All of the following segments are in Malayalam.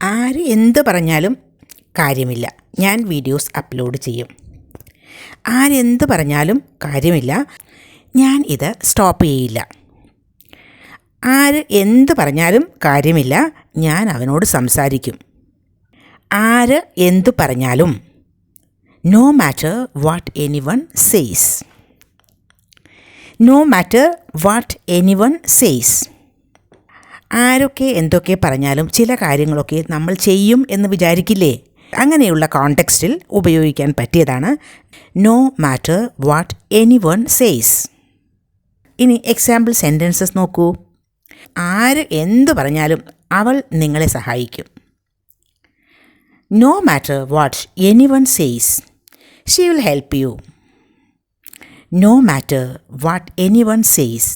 ആര് എന്ത് പറഞ്ഞാലും കാര്യമില്ല, ഞാൻ വീഡിയോസ് അപ്ലോഡ് ചെയ്യും. ആരെന്ത് പറഞ്ഞാലും കാര്യമില്ല, ഞാൻ ഇത് സ്റ്റോപ്പ് ചെയ്യില്ല. ആര് എന്ത് പറഞ്ഞാലും കാര്യമില്ല, ഞാൻ അവനോട് സംസാരിക്കും. ആര് എന്തു പറഞ്ഞാലും, no matter what anyone says. No matter what anyone says. ആരൊക്കെ എന്തൊക്കെ പറഞ്ഞാലും ചില കാര്യങ്ങളൊക്കെ നമ്മൾ ചെയ്യും എന്ന് വിചാരിക്കില്ലേ? അങ്ങനെയുള്ള കോണ്ടെക്സ്റ്റിൽ ഉപയോഗിക്കാൻ പറ്റിയതാണ് no matter what anyone says. ഇനി എക്സാമ്പിൾ സെൻറ്റൻസസ് നോക്കൂ. ആര് എന്തു പറഞ്ഞാലും അവൾ നിങ്ങളെ സഹായിക്കും. No matter what anyone says, she will help you. No matter what anyone says,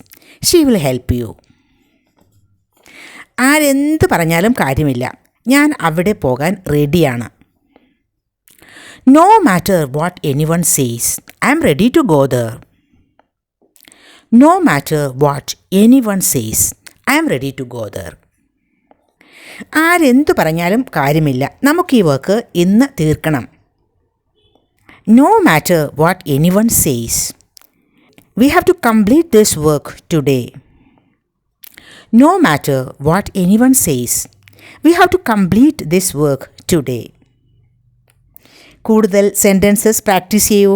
she will help you. ആരെന്ത് പറഞ്ഞാലും കാര്യമില്ല, ഞാൻ അവിടെ പോകാൻ റെഡിയാണ്. No matter what anyone says, I am ready to go there. No matter what anyone says, I am ready to go there. ആരെന്തു പറഞ്ഞാലും കാര്യമില്ല, നമുക്ക് ഈ വർക്ക് ഇന്ന് തീർക്കണം. No matter what anyone says, we have to complete this work today. No matter what anyone says, we have to complete this work today. കൂടുതൽ സെൻറ്റൻസസ് പ്രാക്ടീസ് ചെയ്യൂ.